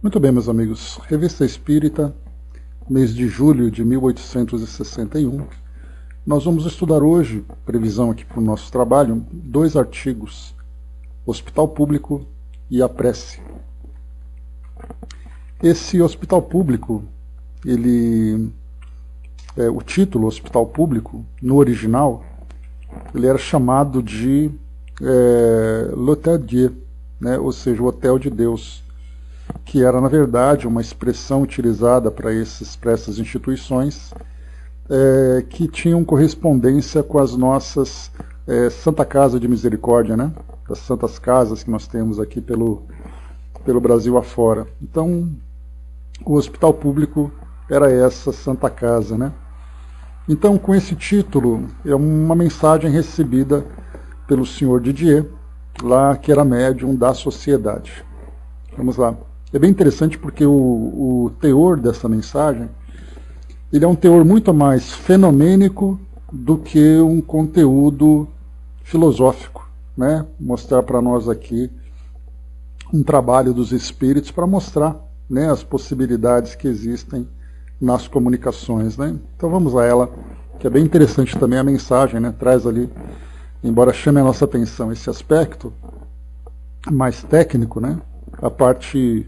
Muito bem, meus amigos. Revista Espírita, mês de julho de 1861. Nós vamos estudar hoje, previsão aqui para o nosso trabalho, 2 artigos: Hospital Público e a Prece. Esse Hospital Público, o título Hospital Público, no original, ele era chamado de L'Hôtel Dieu, né? Ou seja, o Hotel de Deus, que era, na verdade, uma expressão utilizada para essas instituições que tinham correspondência com as nossas Santa Casa de Misericórdia, né? Das santas casas que nós temos aqui pelo Brasil afora. Então, o Hospital Público era essa Santa Casa, né? Então, com esse título, é uma mensagem recebida pelo senhor Didier, lá que era médium da sociedade. Vamos lá. É bem interessante porque o teor dessa mensagem, ele é um teor muito mais fenomênico do que um conteúdo filosófico, né? Mostrar para nós aqui um trabalho dos espíritos para mostrar, né, as possibilidades que existem nas comunicações, né? Então vamos a ela, que é bem interessante também a mensagem, né? Traz ali, embora chame a nossa atenção esse aspecto mais técnico, né? A parte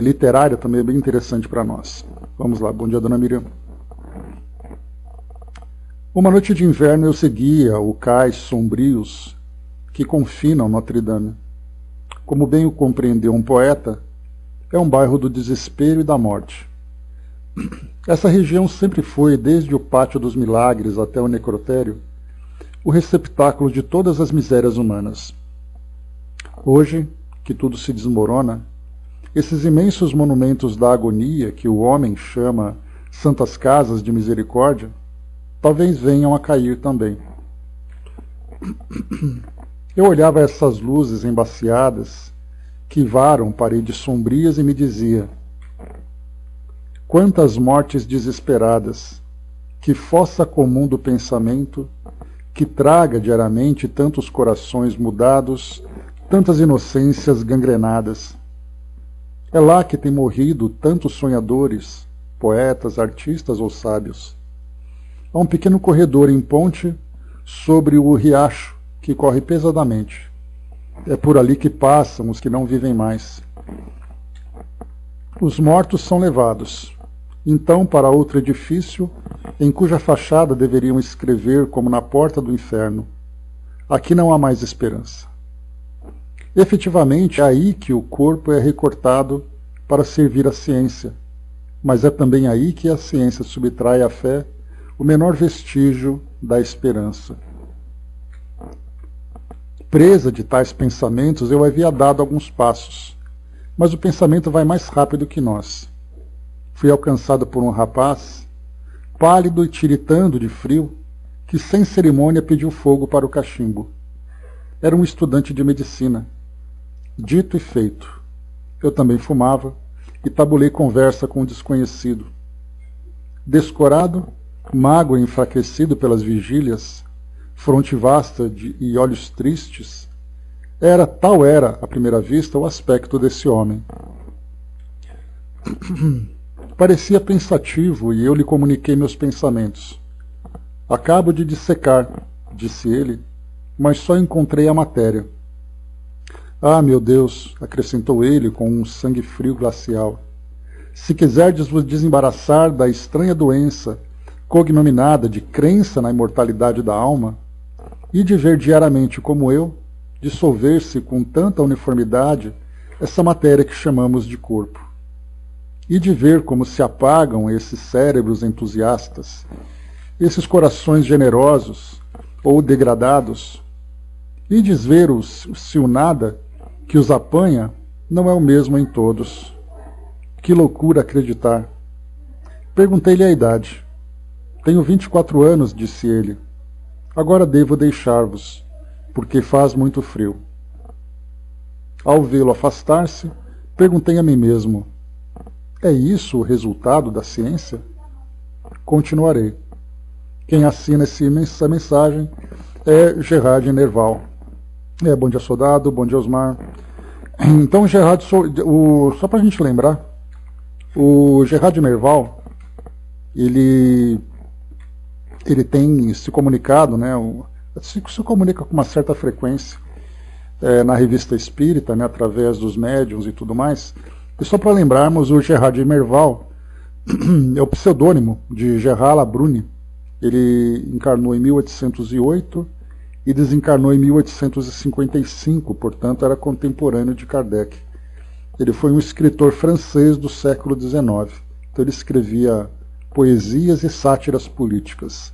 literária também é bem interessante para nós. Vamos lá. Bom dia, dona Miriam. Uma noite de inverno eu seguia o cais sombrios que confinam Notre-Dame. Como bem o compreendeu um poeta, é um bairro do desespero e da morte. Essa região sempre foi, desde o Pátio dos Milagres até o necrotério, o receptáculo de todas as misérias humanas. Hoje, que tudo se desmorona, esses imensos monumentos da agonia que o homem chama santas casas de misericórdia, talvez venham a cair também. Eu olhava essas luzes embaciadas que varam paredes sombrias e me dizia: quantas mortes desesperadas, que fossa comum do pensamento, que traga diariamente tantos corações mudados, tantas inocências gangrenadas. É lá que têm morrido tantos sonhadores, poetas, artistas ou sábios. Há um pequeno corredor em ponte sobre o riacho que corre pesadamente. É por ali que passam os que não vivem mais. Os mortos são levados, então, para outro edifício, em cuja fachada deveriam escrever como na porta do inferno: aqui não há mais esperança. Efetivamente, é aí que o corpo é recortado para servir à ciência, mas é também aí que a ciência subtrai à fé o menor vestígio da esperança. Presa de tais pensamentos, eu havia dado alguns passos, mas o pensamento vai mais rápido que nós. Fui alcançado por um rapaz, pálido e tiritando de frio, que sem cerimônia pediu fogo para o cachimbo. Era um estudante de medicina. Dito e feito. Eu também fumava e tabulei conversa com o desconhecido. Descorado, magro e enfraquecido pelas vigílias, fronte vasta e olhos tristes, tal era, à primeira vista, o aspecto desse homem. Parecia pensativo e eu lhe comuniquei meus pensamentos. Acabo de dissecar, disse ele, mas só encontrei a matéria. Ah, meu Deus, acrescentou ele com um sangue frio glacial, se quiserdes vos desembaraçar da estranha doença cognominada de crença na imortalidade da alma, e de ver diariamente como eu dissolver-se com tanta uniformidade essa matéria que chamamos de corpo, e de ver como se apagam esses cérebros entusiastas, esses corações generosos ou degradados, e de ver se o nada que os apanha não é o mesmo em todos. Que loucura acreditar. Perguntei-lhe a idade. Tenho 24 anos, disse ele. Agora devo deixar-vos, porque faz muito frio. Ao vê-lo afastar-se, perguntei a mim mesmo: é isso o resultado da ciência? Continuarei. Quem assina essa mensagem é Gerard Nerval. Bom dia, soldado. Bom dia, Osmar. Então, só para a gente lembrar, o Gerard de Nerval, ele tem se comunicado, né, se comunica com uma certa frequência na revista Espírita, né, através dos médiuns e tudo mais. E só para lembrarmos, o Gerard de Nerval é o pseudônimo de Gerard Labrune. Ele encarnou em 1808 e desencarnou em 1855, portanto era contemporâneo de Kardec. Ele foi um escritor francês do século XIX. Então ele escrevia poesias e sátiras políticas.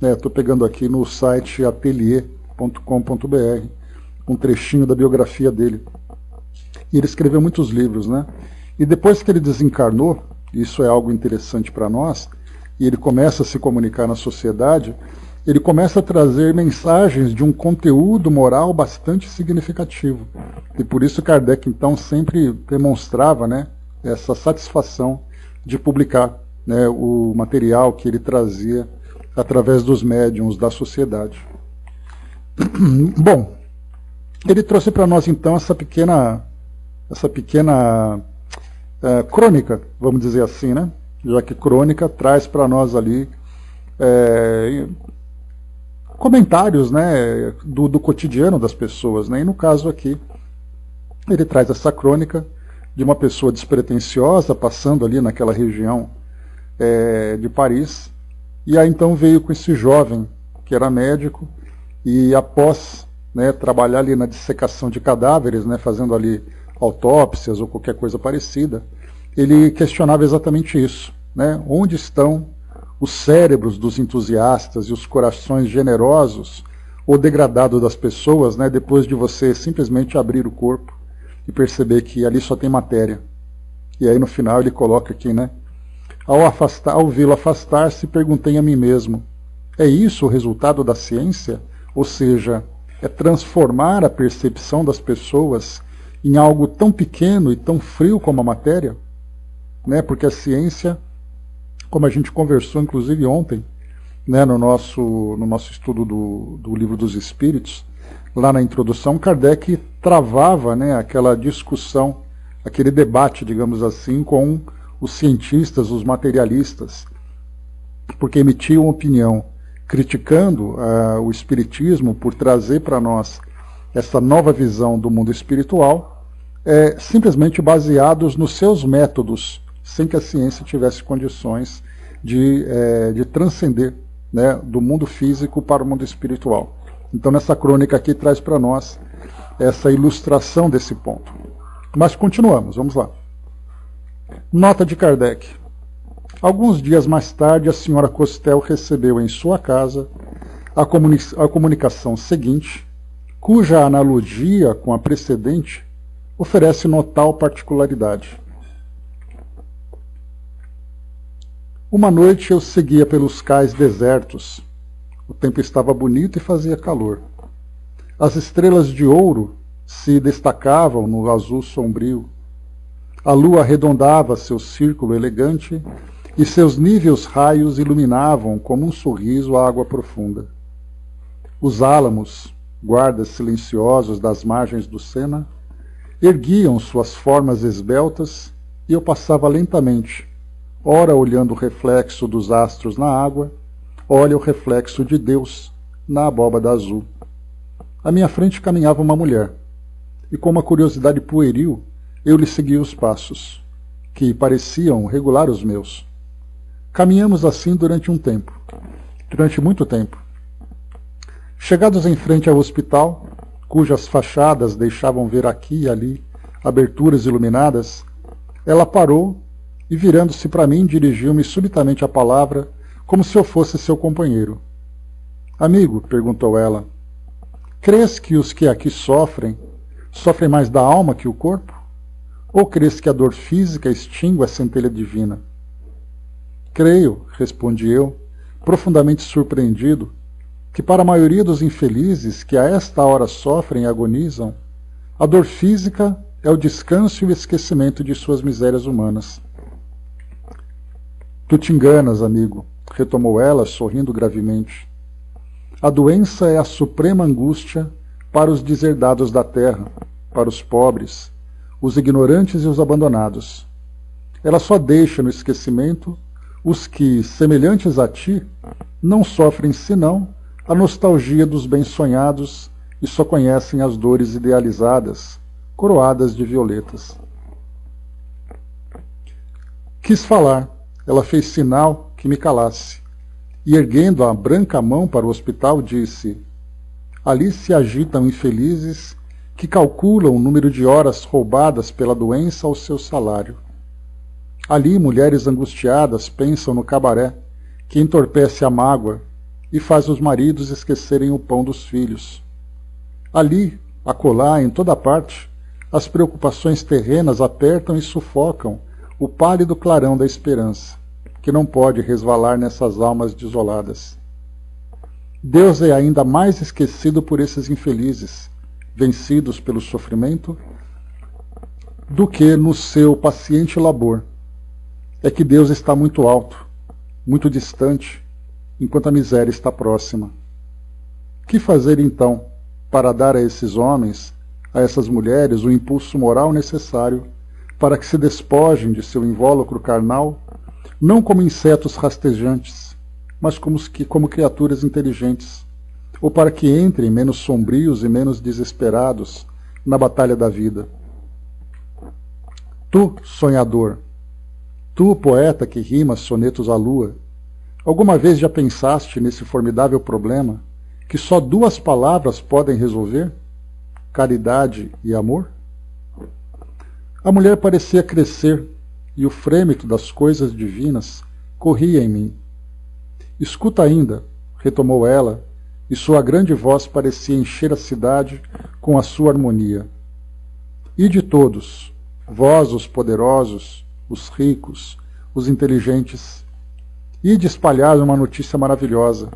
Estou pegando aqui no site atelier.com.br um trechinho da biografia dele. E ele escreveu muitos livros, né? E depois que ele desencarnou, isso é algo interessante para nós, e ele começa a se comunicar na sociedade, ele começa a trazer mensagens de um conteúdo moral bastante significativo. E por isso Kardec, então, sempre demonstrava, né, essa satisfação de publicar, né, o material que ele trazia através dos médiuns da sociedade. Bom, ele trouxe para nós, então, essa pequena crônica, vamos dizer assim, né? Já que crônica traz para nós ali comentários, né, do cotidiano das pessoas, né? E no caso aqui, ele traz essa crônica de uma pessoa despretensiosa passando ali naquela região de Paris, e aí então veio com esse jovem que era médico e após, né, trabalhar ali na dissecação de cadáveres, né, fazendo ali autópsias ou qualquer coisa parecida, ele questionava exatamente isso, né? Onde estão os cérebros dos entusiastas e os corações generosos ou degradados das pessoas, né, depois de você simplesmente abrir o corpo e perceber que ali só tem matéria. E aí no final ele coloca aqui, né? Ao vê-lo afastar-se, perguntei a mim mesmo, é isso o resultado da ciência? Ou seja, é transformar a percepção das pessoas em algo tão pequeno e tão frio como a matéria? Né? Porque a ciência, como a gente conversou inclusive ontem, né, no nosso estudo do Livro dos Espíritos, lá na introdução, Kardec travava, né, aquela discussão, aquele debate, digamos assim, com os cientistas, os materialistas, porque emitiam opinião criticando o Espiritismo por trazer para nós essa nova visão do mundo espiritual, simplesmente baseados nos seus métodos, sem que a ciência tivesse condições de transcender, né, do mundo físico para o mundo espiritual. Então nessa crônica aqui traz para nós essa ilustração desse ponto. Mas continuamos, vamos lá. Nota de Kardec. Alguns dias mais tarde, a senhora Costel recebeu em sua casa a comunicação seguinte, cuja analogia com a precedente oferece notável particularidade. Uma noite eu seguia pelos cais desertos. O tempo estava bonito e fazia calor. As estrelas de ouro se destacavam no azul sombrio. A lua arredondava seu círculo elegante e seus níveos raios iluminavam como um sorriso a água profunda. Os álamos, guardas silenciosos das margens do Sena, erguiam suas formas esbeltas e eu passava lentamente, ora olhando o reflexo dos astros na água, ora o reflexo de Deus na abóbada azul. À minha frente caminhava uma mulher, e com uma curiosidade pueril, eu lhe seguia os passos, que pareciam regular os meus. Caminhamos assim durante muito tempo. Chegados em frente ao hospital, cujas fachadas deixavam ver aqui e ali aberturas iluminadas, ela parou e, virando-se para mim, dirigiu-me subitamente a palavra, como se eu fosse seu companheiro. Amigo, perguntou ela, crês que os que aqui sofrem mais da alma que o corpo? Ou crês que a dor física extingue a centelha divina? Creio, respondi eu, profundamente surpreendido, que para a maioria dos infelizes que a esta hora sofrem e agonizam, a dor física é o descanso e o esquecimento de suas misérias humanas. Tu te enganas, amigo, retomou ela, sorrindo gravemente. A doença é a suprema angústia para os deserdados da terra, para os pobres, os ignorantes e os abandonados. Ela só deixa no esquecimento os que, semelhantes a ti, não sofrem senão a nostalgia dos bens sonhados e só conhecem as dores idealizadas, coroadas de violetas. Quis falar, ela fez sinal que me calasse, e erguendo a branca mão para o hospital, disse: ali se agitam infelizes que calculam o número de horas roubadas pela doença ao seu salário. Ali mulheres angustiadas pensam no cabaré, que entorpece a mágoa e faz os maridos esquecerem o pão dos filhos. Ali, acolá, em toda parte, as preocupações terrenas apertam e sufocam o pálido clarão da esperança, que não pode resvalar nessas almas desoladas. Deus é ainda mais esquecido por esses infelizes, vencidos pelo sofrimento, do que no seu paciente labor. É que Deus está muito alto, muito distante, enquanto a miséria está próxima. Que fazer então para dar a esses homens, a essas mulheres, o impulso moral necessário para que se despojem de seu invólucro carnal, não como insetos rastejantes, mas como criaturas inteligentes, ou para que entrem menos sombrios e menos desesperados na batalha da vida? Tu, sonhador, tu, poeta que rima sonetos à lua, alguma vez já pensaste nesse formidável problema que só 2 palavras podem resolver? Caridade e amor? A mulher parecia crescer e o frêmito das coisas divinas corria em mim. Escuta ainda, retomou ela, e sua grande voz parecia encher a cidade com a sua harmonia. E de todos, vós os poderosos, os ricos, os inteligentes, ide espalhar uma notícia maravilhosa.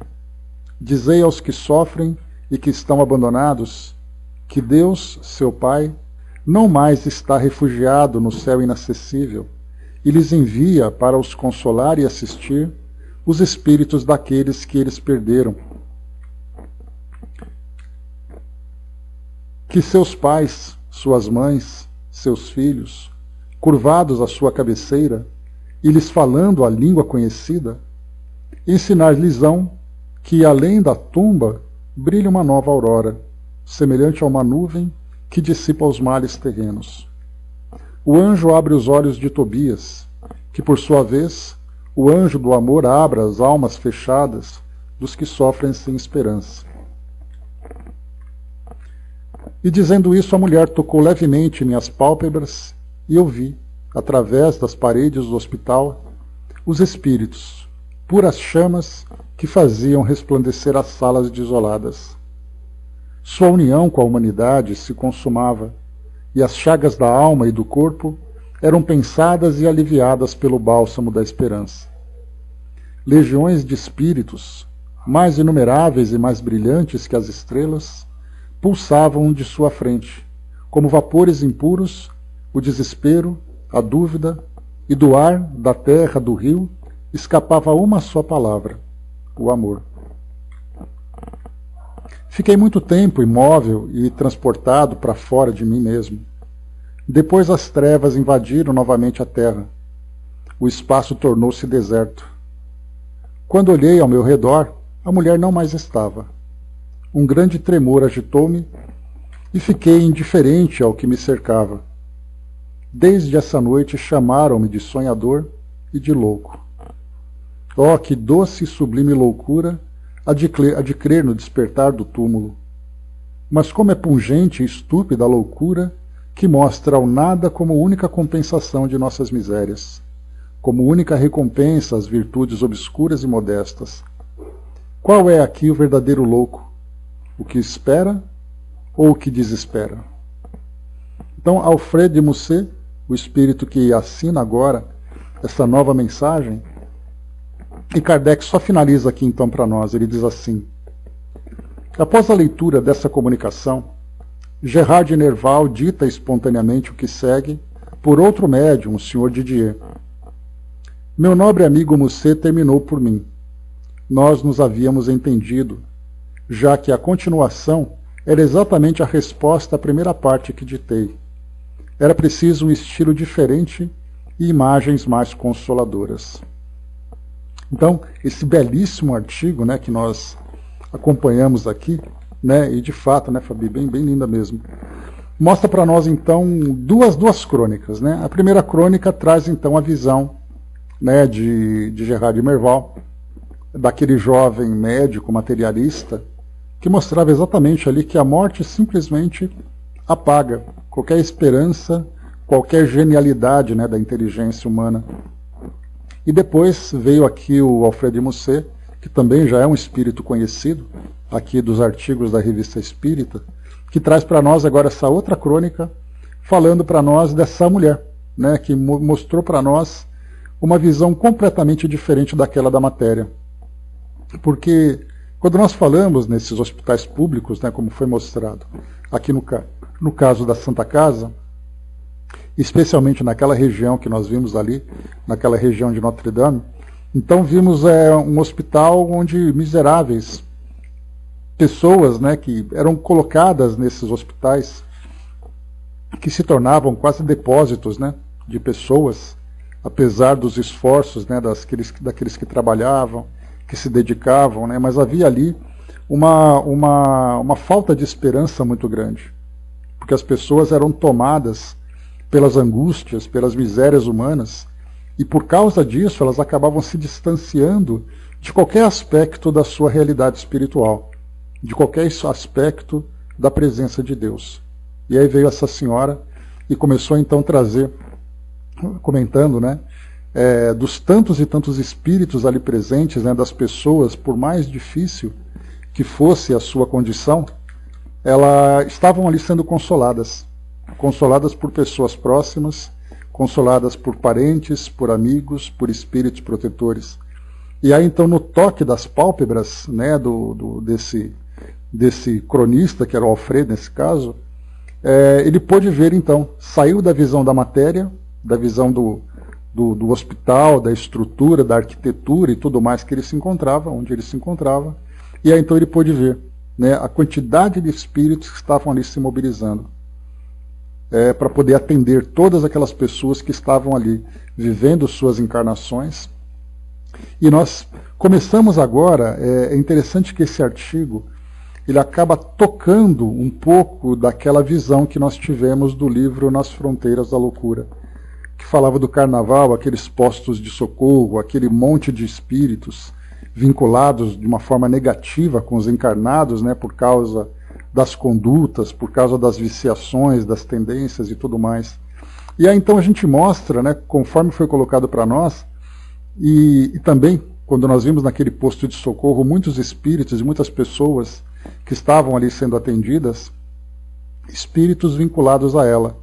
Dizei aos que sofrem e que estão abandonados que Deus, seu Pai, não mais está refugiado no céu inacessível e lhes envia para os consolar e assistir os espíritos daqueles que eles perderam. Que seus pais, suas mães, seus filhos, curvados à sua cabeceira e lhes falando a língua conhecida, ensinar-lhes-ão que além da tumba brilha uma nova aurora, semelhante a uma nuvem que dissipa os males terrenos. O anjo abre os olhos de Tobias, que por sua vez o anjo do amor abra as almas fechadas dos que sofrem sem esperança. E dizendo isso, a mulher tocou levemente minhas pálpebras e eu vi, através das paredes do hospital, os espíritos, puras chamas que faziam resplandecer as salas desoladas. Sua união com a humanidade se consumava, e as chagas da alma e do corpo eram pensadas e aliviadas pelo bálsamo da esperança. Legiões de espíritos, mais inumeráveis e mais brilhantes que as estrelas, pulsavam de sua frente, como vapores impuros, o desespero, a dúvida, e do ar, da terra, do rio, escapava uma só palavra: o amor. Fiquei muito tempo imóvel e transportado para fora de mim mesmo. Depois as trevas invadiram novamente a terra. O espaço tornou-se deserto. Quando olhei ao meu redor, a mulher não mais estava. Um grande tremor agitou-me e fiquei indiferente ao que me cercava. Desde essa noite chamaram-me de sonhador e de louco. Oh, que doce e sublime loucura a de crer no despertar do túmulo! Mas como é pungente e estúpida a loucura que mostra ao nada como única compensação de nossas misérias, como única recompensa às virtudes obscuras e modestas. Qual é aqui o verdadeiro louco? O que espera ou o que desespera? Então, Alfred de Musset, o espírito que assina agora essa nova mensagem, e Kardec só finaliza aqui então para nós, ele diz assim: após a leitura dessa comunicação, Gerard de Nerval dita espontaneamente o que segue por outro médium, o Sr. Didier. Meu nobre amigo Musset terminou por mim. Nós nos havíamos entendido, já que a continuação era exatamente a resposta à primeira parte que ditei. era preciso um estilo diferente e imagens mais consoladoras. Então, esse belíssimo artigo, né, que nós acompanhamos aqui, né, e de fato, né, Fabi, bem linda mesmo, mostra para nós então duas crônicas, né? A primeira crônica traz então a visão, né, de Gerard de Merval, daquele jovem médico materialista, que mostrava exatamente ali que a morte simplesmente apaga qualquer esperança, qualquer genialidade, né, da inteligência humana. E depois veio aqui o Alfred de Musset, que também já é um espírito conhecido, aqui dos artigos da Revista Espírita, que traz para nós agora essa outra crônica, falando para nós dessa mulher, né, que mostrou para nós uma visão completamente diferente daquela da matéria. Porque quando nós falamos nesses hospitais públicos, né, como foi mostrado aqui no caso da Santa Casa, especialmente naquela região que nós vimos ali, naquela região de Notre Dame, então vimos um hospital onde miseráveis pessoas, né, que eram colocadas nesses hospitais, que se tornavam quase depósitos, né, de pessoas, apesar dos esforços, né, daqueles que trabalhavam, que se dedicavam, né, mas havia ali uma falta de esperança muito grande, porque as pessoas eram tomadas pelas angústias, pelas misérias humanas, e por causa disso elas acabavam se distanciando de qualquer aspecto da sua realidade espiritual, de qualquer aspecto da presença de Deus. E aí veio essa senhora e começou então a trazer, comentando, né, dos tantos e tantos espíritos ali presentes, né, das pessoas, por mais difícil que fosse a sua condição, elas estavam ali sendo consoladas por pessoas próximas, consoladas por parentes, por amigos, por espíritos protetores. E aí então no toque das pálpebras, né, desse cronista, que era o Alfred nesse caso, ele pôde ver então, saiu da visão da matéria, da visão do hospital, da estrutura, da arquitetura e tudo mais que ele se encontrava, onde ele se encontrava, e aí então ele pôde ver, né, a quantidade de espíritos que estavam ali se mobilizando, para poder atender todas aquelas pessoas que estavam ali vivendo suas encarnações. E nós começamos agora, é interessante que esse artigo ele acaba tocando um pouco daquela visão que nós tivemos do livro Nas Fronteiras da Loucura, que falava do carnaval, aqueles postos de socorro, aquele monte de espíritos vinculados de uma forma negativa com os encarnados, né, por causa das condutas, por causa das viciações, das tendências e tudo mais. E aí então a gente mostra, né, conforme foi colocado para nós, e também quando nós vimos naquele posto de socorro muitos espíritos e muitas pessoas que estavam ali sendo atendidas, espíritos vinculados a ela,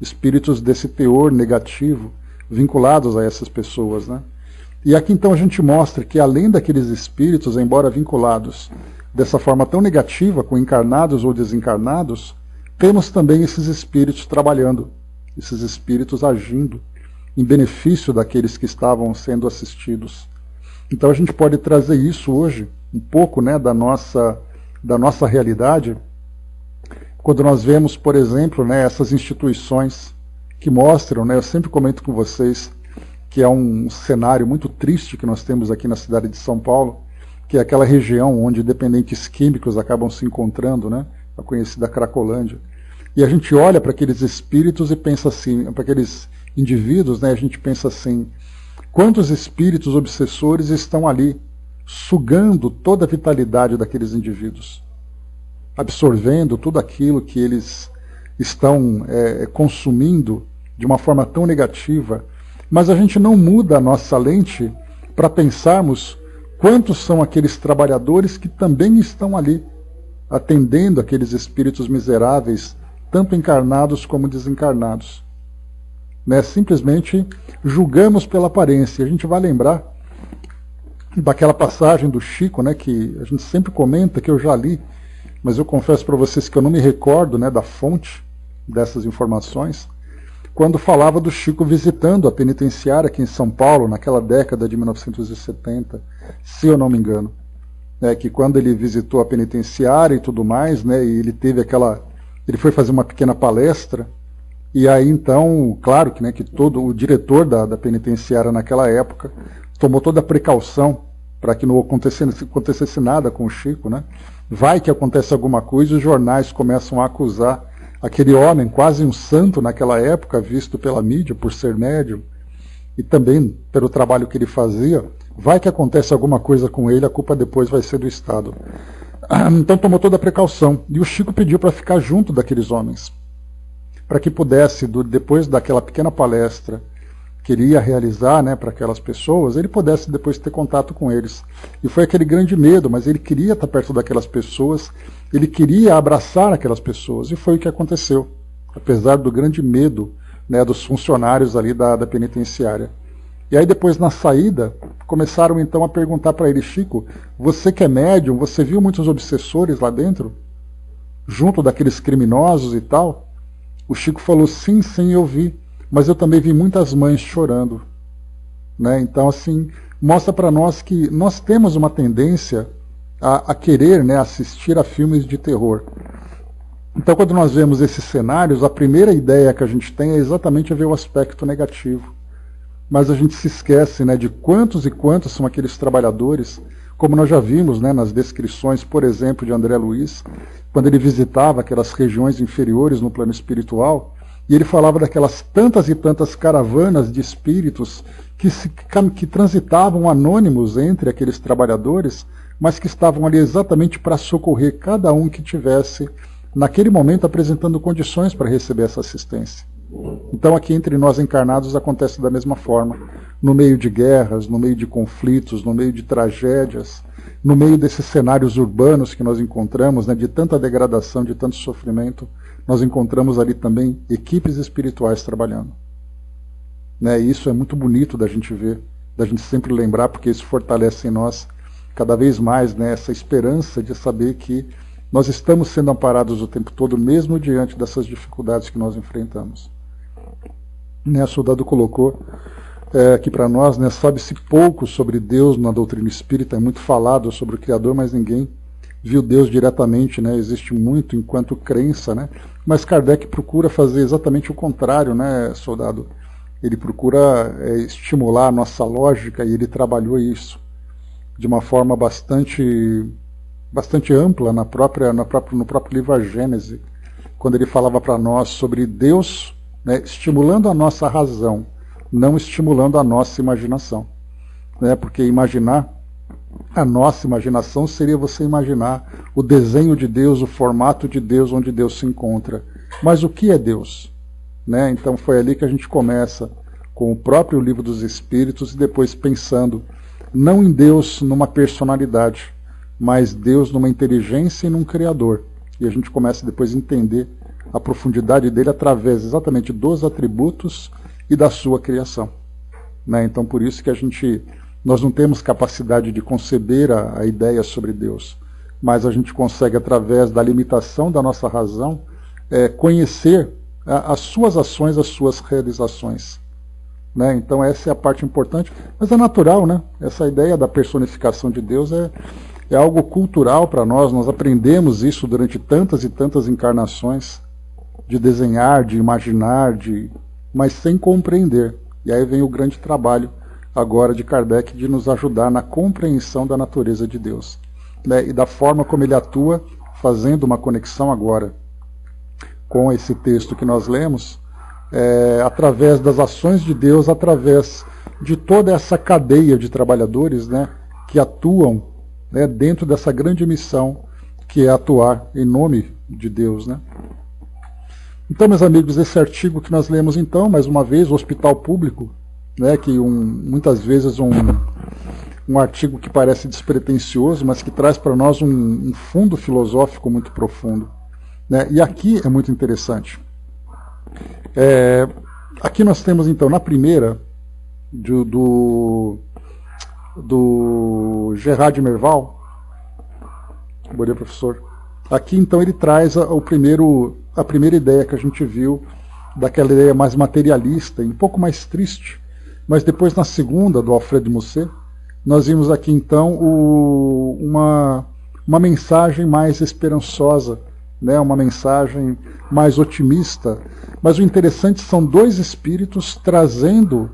espíritos desse teor negativo vinculados a essas pessoas, né? E aqui então a gente mostra que além daqueles espíritos, embora vinculados dessa forma tão negativa com encarnados ou desencarnados, temos também esses espíritos trabalhando, esses espíritos agindo em benefício daqueles que estavam sendo assistidos. Então a gente pode trazer isso hoje, um pouco, né, da nossa realidade, quando nós vemos, por exemplo, né, essas instituições que mostram, né, eu sempre comento com vocês, que é um cenário muito triste que nós temos aqui na cidade de São Paulo, que é aquela região onde dependentes químicos acabam se encontrando, né, a conhecida Cracolândia. E a gente olha para aqueles espíritos e pensa assim, para aqueles indivíduos, né, a gente pensa assim, quantos espíritos obsessores estão ali, sugando toda a vitalidade daqueles indivíduos, absorvendo tudo aquilo que eles estão consumindo de uma forma tão negativa, mas a gente não muda a nossa lente para pensarmos quantos são aqueles trabalhadores que também estão ali, atendendo aqueles espíritos miseráveis, tanto encarnados como desencarnados. Né? Simplesmente julgamos pela aparência. A gente vai lembrar daquela passagem do Chico, né, que a gente sempre comenta, que eu já li, mas eu confesso para vocês que eu não me recordo, né, da fonte dessas informações, quando falava do Chico visitando a penitenciária aqui em São Paulo, naquela década de 1970, se eu não me engano. Que quando ele visitou a penitenciária e tudo mais, né, e ele teve ele foi fazer uma pequena palestra, E aí então, claro que, né, que todo o diretor da penitenciária naquela época tomou toda a precaução para que não acontecesse nada com o Chico, né? Vai que acontece alguma coisa e os jornais começam a acusar aquele homem, quase um santo naquela época, visto pela mídia por ser médium, e também pelo trabalho que ele fazia. Vai que acontece alguma coisa com ele, a culpa depois vai ser do Estado. Então tomou toda a precaução. E o Chico pediu para ficar junto daqueles homens, para que pudesse, depois daquela pequena palestra que ele ia realizar, né, para aquelas pessoas, ele pudesse depois ter contato com eles. E foi aquele grande medo, mas ele queria estar perto daquelas pessoas, ele queria abraçar aquelas pessoas, e foi o que aconteceu, apesar do grande medo, né, dos funcionários ali da penitenciária. E aí depois, na saída, começaram então a perguntar para ele: Chico, você que é médium, você viu muitos obsessores lá dentro? Junto daqueles criminosos e tal? O Chico falou: sim, eu vi, mas eu também vi muitas mães chorando. Né? Então, assim, mostra para nós que nós temos uma tendência a querer, né, assistir a filmes de terror. Então, quando nós vemos esses cenários, a primeira ideia que a gente tem é exatamente ver o aspecto negativo. Mas a gente se esquece, né, de quantos e quantos são aqueles trabalhadores, como nós já vimos, né, nas descrições, por exemplo, de André Luiz, quando ele visitava aquelas regiões inferiores no plano espiritual, e ele falava daquelas tantas e tantas caravanas de espíritos que transitavam anônimos entre aqueles trabalhadores, mas que estavam ali exatamente para socorrer cada um que tivesse, naquele momento, apresentando condições para receber essa assistência. Então aqui entre nós encarnados acontece da mesma forma, no meio de guerras, no meio de conflitos, no meio de tragédias, no meio desses cenários urbanos que nós encontramos, né, de tanta degradação, de tanto sofrimento, nós encontramos ali também equipes espirituais trabalhando. Né, e isso é muito bonito da gente ver, da gente sempre lembrar, porque isso fortalece em nós cada vez mais, né, essa esperança de saber que nós estamos sendo amparados o tempo todo, mesmo diante dessas dificuldades que nós enfrentamos. Né, o soldado colocou aqui para nós, né, sabe-se pouco sobre Deus na doutrina espírita, é muito falado sobre o Criador, mas ninguém viu Deus diretamente, né, existe muito enquanto crença, né, mas Kardec procura fazer exatamente o contrário, né, soldado. Ele procura estimular a nossa lógica, e ele trabalhou isso de uma forma bastante ampla no próprio livro A Gênese, quando ele falava para nós sobre Deus, né, estimulando a nossa razão, não estimulando a nossa imaginação. Né, porque imaginar, a nossa imaginação seria você imaginar o desenho de Deus, o formato de Deus, onde Deus se encontra. Mas o que é Deus? Né, então foi ali que a gente começa com o próprio Livro dos Espíritos, e depois pensando não em Deus numa personalidade, mas Deus numa inteligência e num Criador. E a gente começa depois a entender a profundidade dele através exatamente dos atributos e da sua criação. Né? Então por isso que nós não temos capacidade de conceber a ideia sobre Deus, mas a gente consegue, através da limitação da nossa razão, conhecer as suas ações, as suas realizações. Né? Então essa é a parte importante, mas é natural, né? Essa ideia da personificação de Deus é algo cultural para nós aprendemos isso durante tantas e tantas encarnações, de desenhar, de imaginar, mas sem compreender. E aí vem o grande trabalho agora de Kardec de nos ajudar na compreensão da natureza de Deus, né? E da forma como ele atua, fazendo uma conexão agora com esse texto que nós lemos, através das ações de Deus, através de toda essa cadeia de trabalhadores, né, que atuam, né, dentro dessa grande missão que é atuar em nome de Deus. Né? Então, meus amigos, esse artigo que nós lemos então, mais uma vez, o Hospital Público, né, que muitas vezes um artigo que parece despretensioso, mas que traz para nós um fundo filosófico muito profundo. Né? E aqui é muito interessante. Aqui nós temos então na primeira do Gerard de Merval. Bom dia, professor. Aqui então ele traz a primeira ideia que a gente viu, daquela ideia mais materialista e um pouco mais triste. Mas depois, na segunda, do Alfred Musset, nós vimos aqui então uma mensagem mais esperançosa, né, uma mensagem mais otimista, mas o interessante são dois espíritos trazendo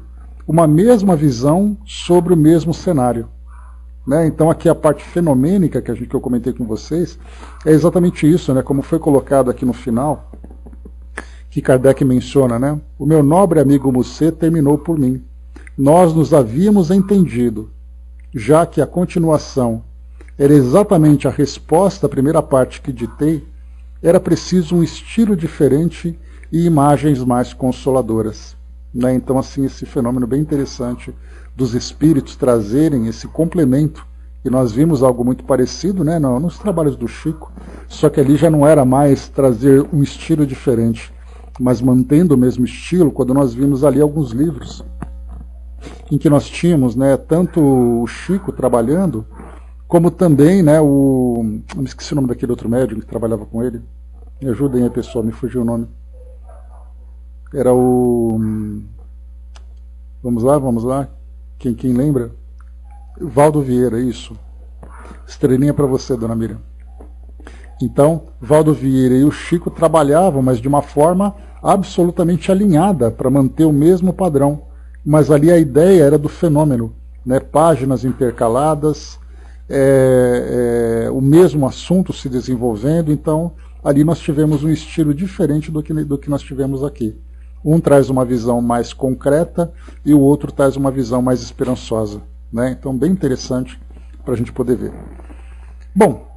uma mesma visão sobre o mesmo cenário. Né? Então aqui a parte fenomênica que eu comentei com vocês é exatamente isso, né? Como foi colocado aqui no final, que Kardec menciona, né? O meu nobre amigo Musset terminou por mim. Nós nos havíamos entendido, já que a continuação era exatamente a resposta à primeira parte que ditei, era preciso um estilo diferente e imagens mais consoladoras. Né? Então, assim, esse fenômeno bem interessante dos espíritos trazerem esse complemento, e nós vimos algo muito parecido, né, nos trabalhos do Chico, só que ali já não era mais trazer um estilo diferente, mas mantendo o mesmo estilo, quando nós vimos ali alguns livros em que nós tínhamos, né, tanto o Chico trabalhando, como também, né, eu me esqueci o nome daquele outro médium que trabalhava com ele. Me ajudem aí, pessoal, me fugiu o nome. Era o... Vamos lá. Quem lembra? Valdo Vieira, isso. Estrelinha para você, dona Miriam. Então, Valdo Vieira e o Chico trabalhavam, mas de uma forma absolutamente alinhada, para manter o mesmo padrão. Mas ali a ideia era do fenômeno, né? Páginas intercaladas, o mesmo assunto se desenvolvendo, então ali nós tivemos um estilo diferente do que nós tivemos aqui. Um traz uma visão mais concreta e o outro traz uma visão mais esperançosa. Né? Então, bem interessante para a gente poder ver. Bom,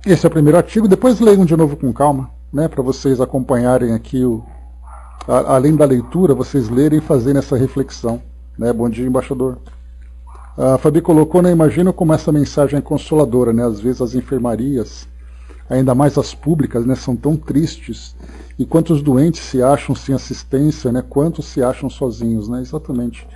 esse é o primeiro artigo. Depois leiam de novo com calma, né? Para vocês acompanharem aqui, além da leitura, vocês lerem e fazerem essa reflexão. Né? Bom dia, embaixador. A Fabi colocou, né? Imagina como essa mensagem é consoladora. Né? Às vezes as enfermarias, ainda mais as públicas, né, são tão tristes. E quantos doentes se acham sem assistência, né? Quantos se acham sozinhos, né? Exatamente.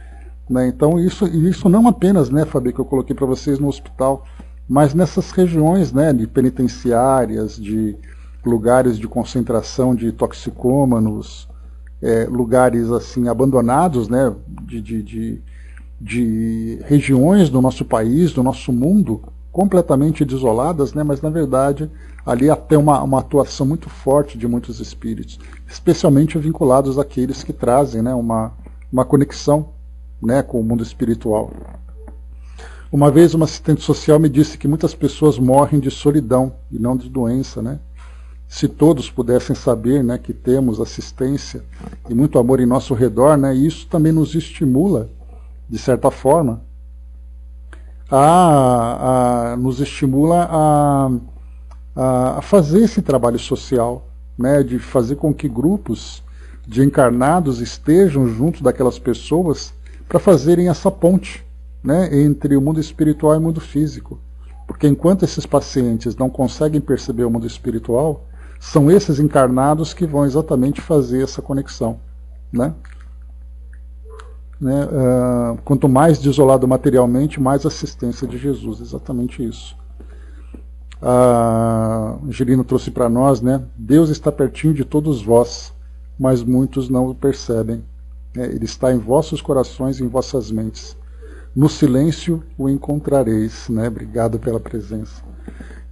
Né? Então isso não apenas, né, Fabi, que eu coloquei para vocês no hospital, mas nessas regiões, né, de penitenciárias, de lugares de concentração de toxicômanos, lugares assim abandonados, né, de regiões do nosso país, do nosso mundo, completamente desoladas, né, mas na verdade ali tem uma atuação muito forte de muitos espíritos, especialmente vinculados àqueles que trazem, né, uma conexão, né, com o mundo espiritual. Uma vez uma assistente social me disse que muitas pessoas morrem de solidão e não de doença, né? Se todos pudessem saber, né, que temos assistência e muito amor em nosso redor, né, isso também nos estimula, de certa forma, nos estimula a fazer esse trabalho social, né, de fazer com que grupos de encarnados estejam junto daquelas pessoas para fazerem essa ponte, né, entre o mundo espiritual e o mundo físico. Porque enquanto esses pacientes não conseguem perceber o mundo espiritual, são esses encarnados que vão exatamente fazer essa conexão. Né? Quanto mais desolado materialmente, mais assistência de Jesus. Exatamente isso. Angelino trouxe para nós, né? Deus está pertinho de todos vós, mas muitos não o percebem. Ele está em vossos corações e em vossas mentes. No silêncio o encontrareis. Né? Obrigado pela presença.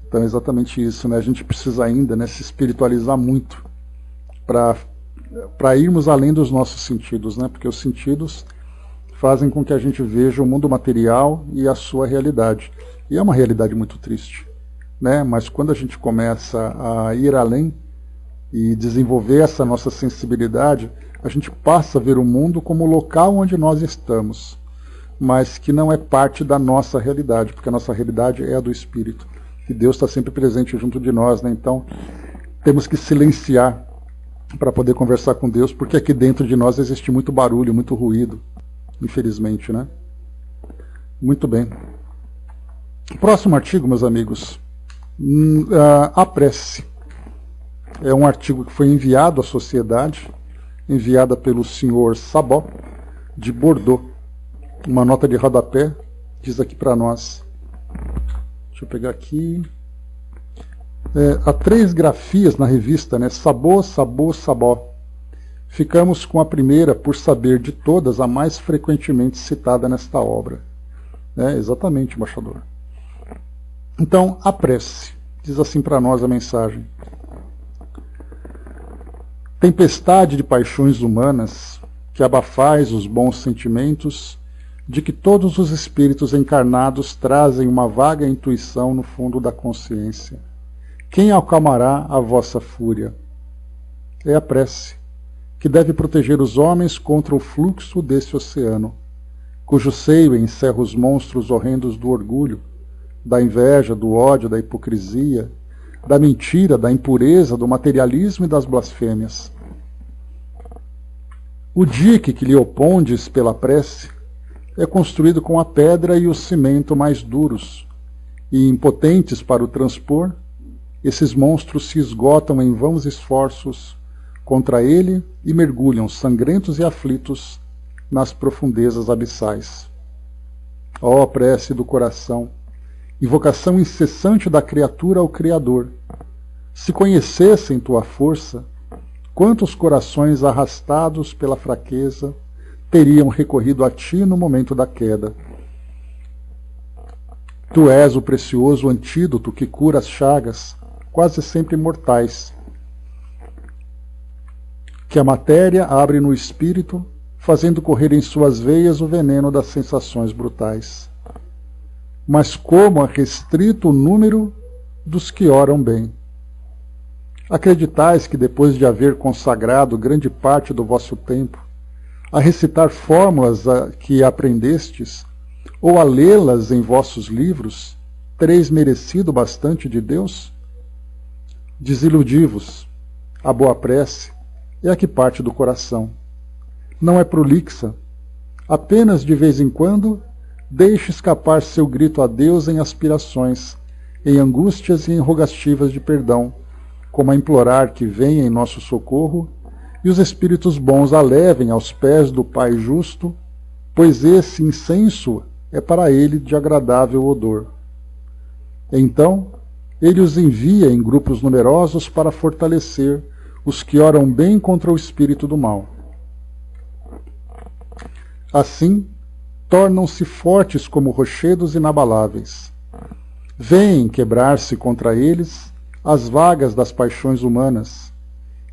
Então é exatamente isso. Né? A gente precisa ainda, né, se espiritualizar muito para irmos além dos nossos sentidos. Né? Porque os sentidos fazem com que a gente veja o mundo material e a sua realidade. E é uma realidade muito triste. Né? Mas quando a gente começa a ir além e desenvolver essa nossa sensibilidade, a gente passa a ver o mundo como o local onde nós estamos, mas que não é parte da nossa realidade, porque a nossa realidade é a do Espírito. E Deus está sempre presente junto de nós, né? Então temos que silenciar para poder conversar com Deus, porque aqui dentro de nós existe muito barulho, muito ruído, infelizmente, né? Muito bem. Próximo artigo, meus amigos. A prece. É um artigo que foi enviado à sociedade, enviada pelo senhor Sabó, de Bordeaux. Uma nota de rodapé diz aqui para nós. Deixa eu pegar aqui. Há 3 grafias na revista, né? Sabó, Sabó, Sabó. Ficamos com a primeira por saber de todas a mais frequentemente citada nesta obra. Exatamente, embaixador. Então, a prece. Diz assim para nós a mensagem. Tempestade de paixões humanas, que abafais os bons sentimentos, de que todos os espíritos encarnados trazem uma vaga intuição no fundo da consciência. Quem acalmará a vossa fúria? É a prece, que deve proteger os homens contra o fluxo desse oceano, cujo seio encerra os monstros horrendos do orgulho, da inveja, do ódio, da hipocrisia, da mentira, da impureza, do materialismo e das blasfêmias. O dique que lhe opondes pela prece é construído com a pedra e o cimento mais duros, e impotentes para o transpor, esses monstros se esgotam em vãos esforços contra ele e mergulham, sangrentos e aflitos, nas profundezas abissais. Ó prece do coração, invocação incessante da criatura ao Criador, se conhecessem tua força, quantos corações arrastados pela fraqueza teriam recorrido a ti no momento da queda. Tu és o precioso antídoto que cura as chagas, quase sempre mortais, que a matéria abre no espírito, fazendo correr em suas veias o veneno das sensações brutais. Mas como é restrito o número dos que oram bem. Acreditais que depois de haver consagrado grande parte do vosso tempo a recitar fórmulas que aprendestes, ou a lê-las em vossos livros, tereis merecido bastante de Deus? Desiludi-vos. A boa prece é a que parte do coração. Não é prolixa. Apenas de vez em quando deixe escapar seu grito a Deus em aspirações, em angústias e em rogativas de perdão, como a implorar que venha em nosso socorro e os espíritos bons a levem aos pés do Pai justo, pois esse incenso é para ele de agradável odor. Então, ele os envia em grupos numerosos para fortalecer os que oram bem contra o espírito do mal. Assim, tornam-se fortes como rochedos inabaláveis. Vêm quebrar-se contra eles as vagas das paixões humanas,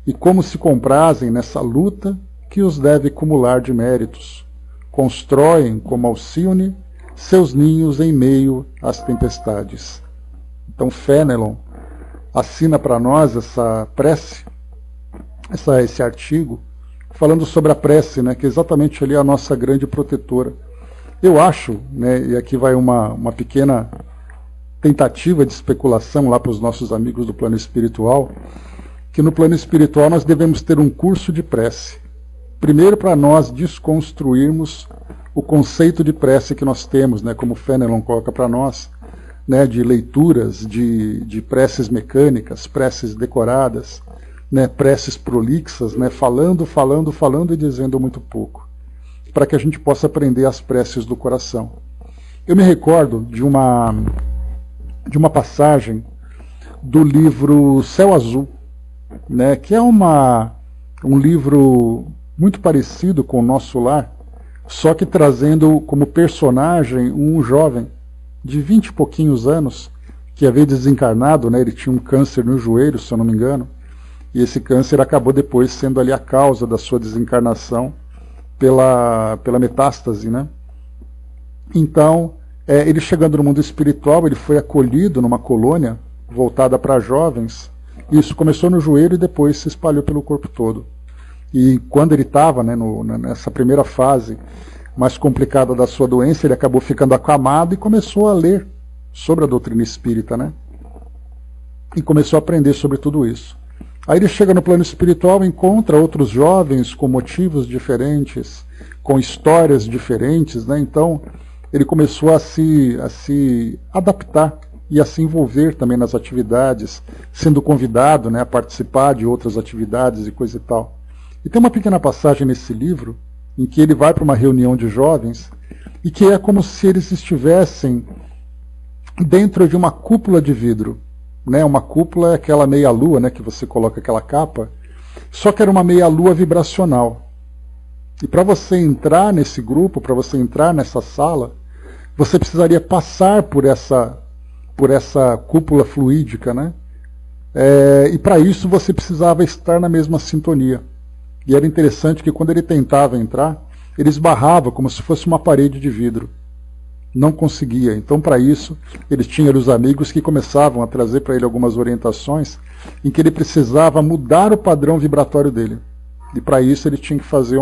e como se comprazem nessa luta que os deve cumular de méritos, constroem, como Alcione, seus ninhos em meio às tempestades. Então Fénelon assina para nós essa prece, esse artigo, falando sobre a prece, né, que é exatamente ali a nossa grande protetora. Eu acho, né, e aqui vai uma pequena tentativa de especulação lá para os nossos amigos do plano espiritual, que no plano espiritual nós devemos ter um curso de prece. Primeiro, para nós desconstruirmos o conceito de prece que nós temos, né, como Fénelon coloca para nós, né, de leituras, de preces mecânicas, preces decoradas, né, preces prolixas, né, falando e dizendo muito pouco, para que a gente possa aprender as preces do coração. Eu me recordo de uma passagem do livro Céu Azul, né, que é um livro muito parecido com o Nosso Lar, só que trazendo como personagem um jovem de 20 e pouquinhos anos, que havia desencarnado, né, ele tinha um câncer no joelho, se eu não me engano, e esse câncer acabou depois sendo ali a causa da sua desencarnação pela metástase, né? Então, ele chegando no mundo espiritual, ele foi acolhido numa colônia voltada para jovens. Isso começou no joelho e depois se espalhou pelo corpo todo. E quando ele estava, né, nessa primeira fase mais complicada da sua doença, ele acabou ficando acamado e começou a ler sobre a doutrina espírita, né? E começou a aprender sobre tudo isso. Aí ele chega no plano espiritual e encontra outros jovens com motivos diferentes, com histórias diferentes, né? Então ele começou a se adaptar e a se envolver também nas atividades, sendo convidado, né, a participar de outras atividades e coisa e tal. E tem uma pequena passagem nesse livro em que ele vai para uma reunião de jovens e que é como se eles estivessem dentro de uma cúpula de vidro. Né, uma cúpula é aquela meia-lua, né, que você coloca aquela capa, só que era uma meia-lua vibracional. E para você entrar nesse grupo, para você entrar nessa sala, você precisaria passar por essa cúpula fluídica, né, E para isso você precisava estar na mesma sintonia. E era interessante que quando ele tentava entrar, ele esbarrava como se fosse uma parede de vidro. Não conseguia. Então, para isso, ele tinha os amigos que começavam a trazer para ele algumas orientações em que ele precisava mudar o padrão vibratório dele. E para isso ele tinha que fazer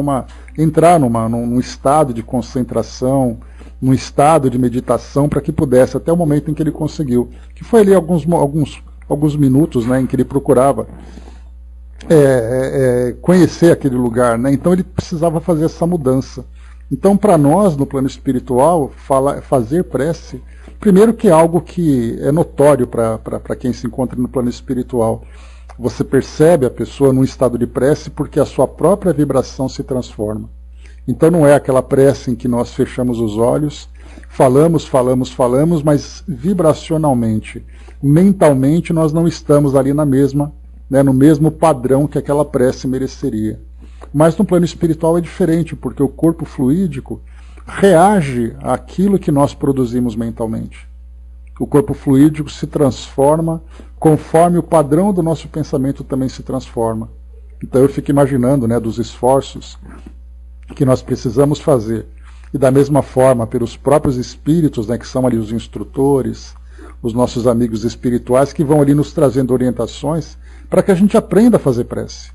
entrar num estado de concentração, num estado de meditação, para que pudesse, até o momento em que ele conseguiu. Que foi ali alguns minutos, né, em que ele procurava conhecer aquele lugar, né? Então ele precisava fazer essa mudança. Então, para nós, no plano espiritual, fazer prece, primeiro que é algo que é notório para quem se encontra no plano espiritual. Você percebe a pessoa num estado de prece porque a sua própria vibração se transforma. Então não é aquela prece em que nós fechamos os olhos, falamos, mas vibracionalmente, mentalmente, nós não estamos ali no mesmo padrão que aquela prece mereceria. Mas no plano espiritual é diferente, porque o corpo fluídico reage àquilo que nós produzimos mentalmente. O corpo fluídico se transforma conforme o padrão do nosso pensamento também se transforma. Então eu fico imaginando, né, dos esforços que nós precisamos fazer. E da mesma forma, pelos próprios espíritos, né, que são ali os instrutores, os nossos amigos espirituais, que vão ali nos trazendo orientações para que a gente aprenda a fazer prece.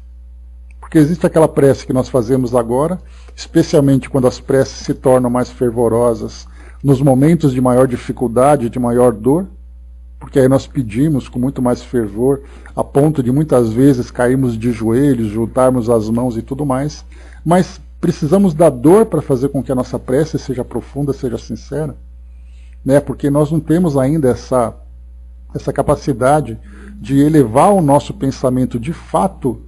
Porque existe aquela prece que nós fazemos agora, especialmente quando as preces se tornam mais fervorosas, nos momentos de maior dificuldade, de maior dor, porque aí nós pedimos com muito mais fervor, a ponto de muitas vezes cairmos de joelhos, juntarmos as mãos e tudo mais, mas precisamos da dor para fazer com que a nossa prece seja profunda, seja sincera, né? Porque nós não temos ainda essa capacidade de elevar o nosso pensamento de fato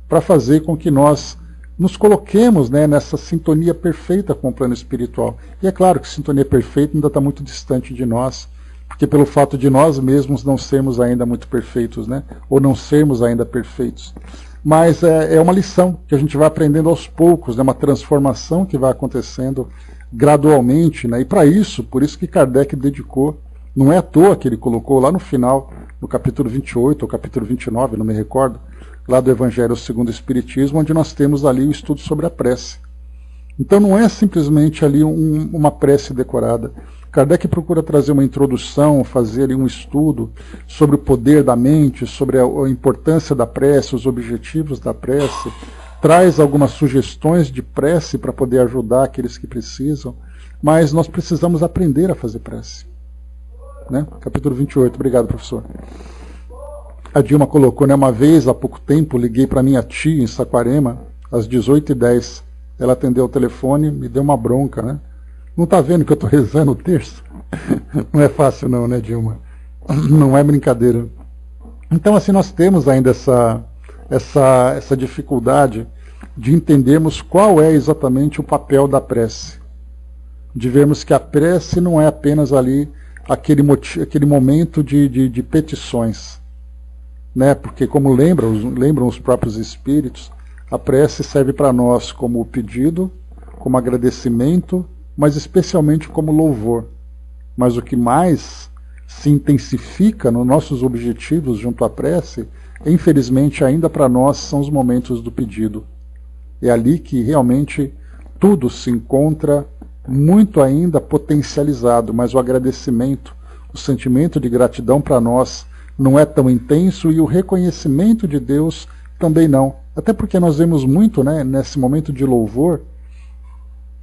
para fazer com que nós nos coloquemos, né, nessa sintonia perfeita com o plano espiritual. E é claro que sintonia perfeita ainda está muito distante de nós, porque pelo fato de nós mesmos não sermos ainda muito perfeitos, né, ou não sermos ainda perfeitos. Mas é uma lição que a gente vai aprendendo aos poucos, né, uma transformação que vai acontecendo gradualmente, né, e para isso, por isso que Kardec dedicou, não é à toa que ele colocou lá no final, no capítulo 28 ou capítulo 29, não me recordo, lá do Evangelho segundo o Espiritismo, onde nós temos ali o estudo sobre a prece. Então não é simplesmente ali uma prece decorada. Kardec procura trazer uma introdução, fazer ali um estudo sobre o poder da mente, sobre a importância da prece, os objetivos da prece, traz algumas sugestões de prece para poder ajudar aqueles que precisam, mas nós precisamos aprender a fazer prece. Né? Capítulo 28, obrigado, professor. A Dilma colocou, né, uma vez, há pouco tempo, liguei para minha tia em Saquarema, às 18h10. Ela atendeu o telefone, me deu uma bronca, né? Não está vendo que eu estou rezando o terço? Não é fácil não, né, Dilma? Não é brincadeira. Então, assim, nós temos ainda essa dificuldade de entendermos qual é exatamente o papel da prece. De vermos que a prece não é apenas ali aquele momento de petições. Né? Porque, como lembram os próprios espíritos, a prece serve para nós como pedido, como agradecimento, mas especialmente como louvor. Mas o que mais se intensifica nos nossos objetivos junto à prece, infelizmente ainda para nós, são os momentos do pedido. É ali que realmente tudo se encontra muito ainda potencializado, mas o agradecimento, o sentimento de gratidão para nós não é tão intenso e o reconhecimento de Deus também não. Até porque nós vemos muito, né, nesse momento de louvor,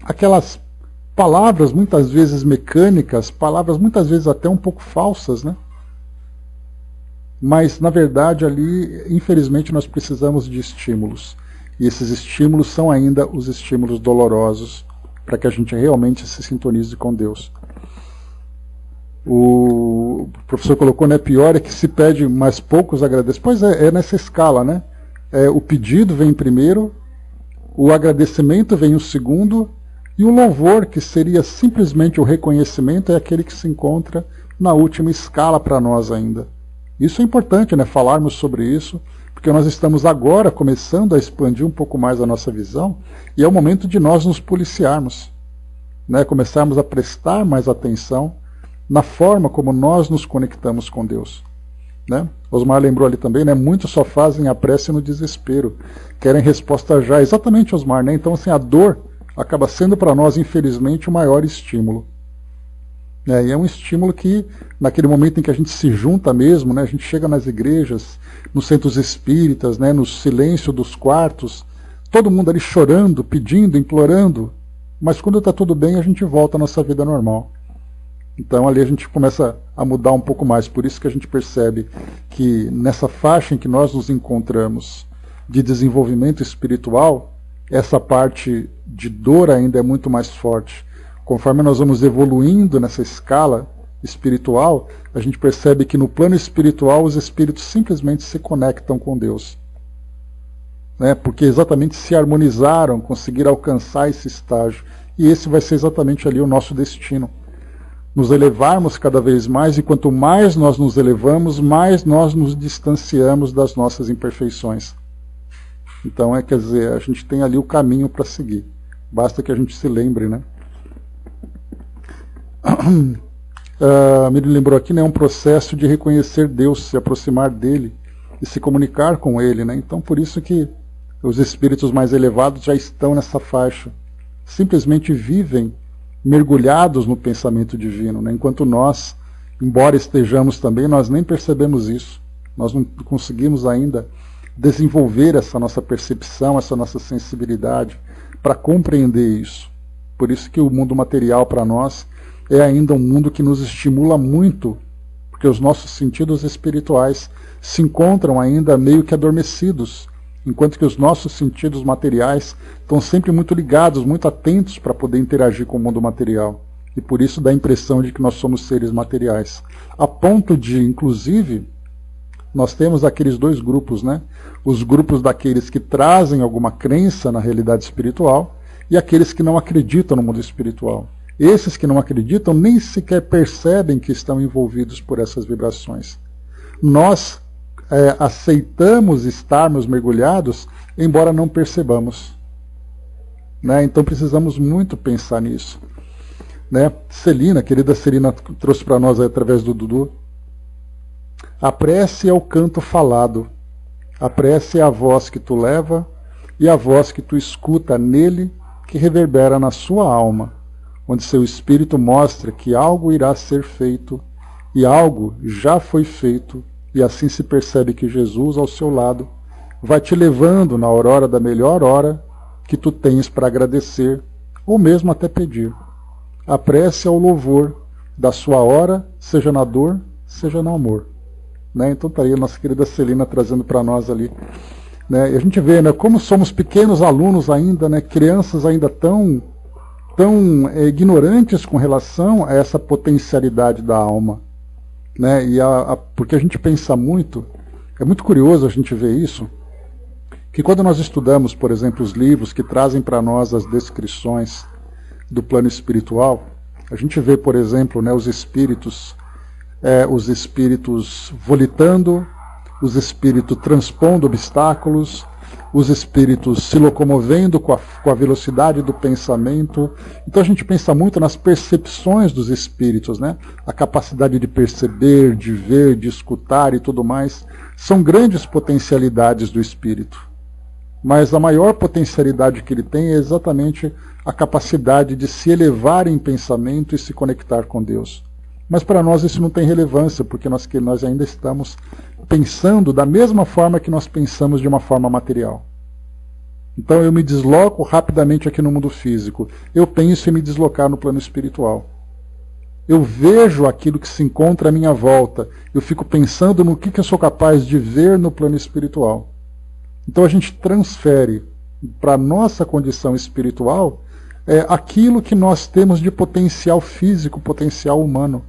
aquelas palavras muitas vezes mecânicas, palavras muitas vezes até um pouco falsas, né? Mas, na verdade, ali, infelizmente, nós precisamos de estímulos. E esses estímulos são ainda os estímulos dolorosos para que a gente realmente se sintonize com Deus. O professor colocou, né, pior é que se pede, mas poucos agradecem. Pois é nessa escala, né? O pedido vem primeiro, o agradecimento vem o segundo, e o louvor, que seria simplesmente o reconhecimento, é aquele que se encontra na última escala para nós ainda. Isso é importante, né, falarmos sobre isso, porque nós estamos agora começando a expandir um pouco mais a nossa visão, e é o momento de nós nos policiarmos, né, começarmos a prestar mais atenção na forma como nós nos conectamos com Deus. Né? Osmar lembrou ali também, né? Muitos só fazem a prece no desespero, querem resposta já. Exatamente, Osmar, né? Então, assim, a dor acaba sendo para nós, infelizmente, o maior estímulo. E é um estímulo que, naquele momento em que a gente se junta mesmo, né? A gente chega nas igrejas, nos centros espíritas, né? No silêncio dos quartos, todo mundo ali chorando, pedindo, implorando, mas quando está tudo bem, a gente volta à nossa vida normal. Então ali a gente começa a mudar um pouco mais. Por isso que a gente percebe que nessa faixa em que nós nos encontramos de desenvolvimento espiritual, essa parte de dor ainda é muito mais forte. Conforme nós vamos evoluindo nessa escala espiritual, a gente percebe que no plano espiritual os espíritos simplesmente se conectam com Deus. Porque exatamente se harmonizaram, conseguiram alcançar esse estágio. E esse vai ser exatamente ali o nosso destino. Nos elevarmos cada vez mais, e quanto mais nós nos elevamos, mais nós nos distanciamos das nossas imperfeições. Então, quer dizer, a gente tem ali o caminho para seguir. Basta que a gente se lembre, né? Me lembrou aqui, né, um processo de reconhecer Deus, se aproximar dele e se comunicar com ele, né? Então, por isso que os espíritos mais elevados já estão nessa faixa. Simplesmente vivem mergulhados no pensamento divino, né? Enquanto nós, embora estejamos também, nós nem percebemos isso. Nós não conseguimos ainda desenvolver essa nossa percepção, essa nossa sensibilidade para compreender isso. Por isso que o mundo material para nós é ainda um mundo que nos estimula muito, porque os nossos sentidos espirituais se encontram ainda meio que adormecidos, enquanto que os nossos sentidos materiais estão sempre muito ligados, muito atentos para poder interagir com o mundo material. E por isso dá a impressão de que nós somos seres materiais. A ponto de, inclusive, nós temos aqueles dois grupos, né? Os grupos daqueles que trazem alguma crença na realidade espiritual e aqueles que não acreditam no mundo espiritual. Esses que não acreditam nem sequer percebem que estão envolvidos por essas vibrações. Nós aceitamos estarmos mergulhados, embora não percebamos. Então precisamos muito pensar nisso. Celina, querida Celina, trouxe para nós através do Dudu. A prece é o canto falado. A prece é a voz que tu leva e a voz que tu escuta nele, que reverbera na sua alma, onde seu espírito mostra que algo irá ser feito e algo já foi feito. E assim se percebe que Jesus, ao seu lado, vai te levando na aurora da melhor hora que tu tens para agradecer, ou mesmo até pedir. A prece é o louvor da sua hora, seja na dor, seja no amor. Então está aí a nossa querida Celina trazendo para nós ali. E a gente vê, como somos pequenos alunos ainda, crianças ainda tão ignorantes com relação a essa potencialidade da alma. Porque a gente pensa muito, é muito curioso a gente ver isso, que quando nós estudamos, por exemplo, os livros que trazem para nós as descrições do plano espiritual, a gente vê, por exemplo, os espíritos volitando, os espíritos transpondo obstáculos, os espíritos se locomovendo com a velocidade do pensamento. Então a gente pensa muito nas percepções dos espíritos, a capacidade de perceber, de ver, de escutar e tudo mais. São grandes potencialidades do espírito. Mas a maior potencialidade que ele tem é exatamente a capacidade de se elevar em pensamento e se conectar com Deus. Mas para nós isso não tem relevância, porque nós ainda estamos pensando da mesma forma que nós pensamos de uma forma material. Então eu me desloco rapidamente aqui no mundo físico. Eu penso em me deslocar no plano espiritual. Eu vejo aquilo que se encontra à minha volta. Eu fico pensando no que eu sou capaz de ver no plano espiritual. Então a gente transfere para a nossa condição espiritual aquilo que nós temos de potencial físico, potencial humano.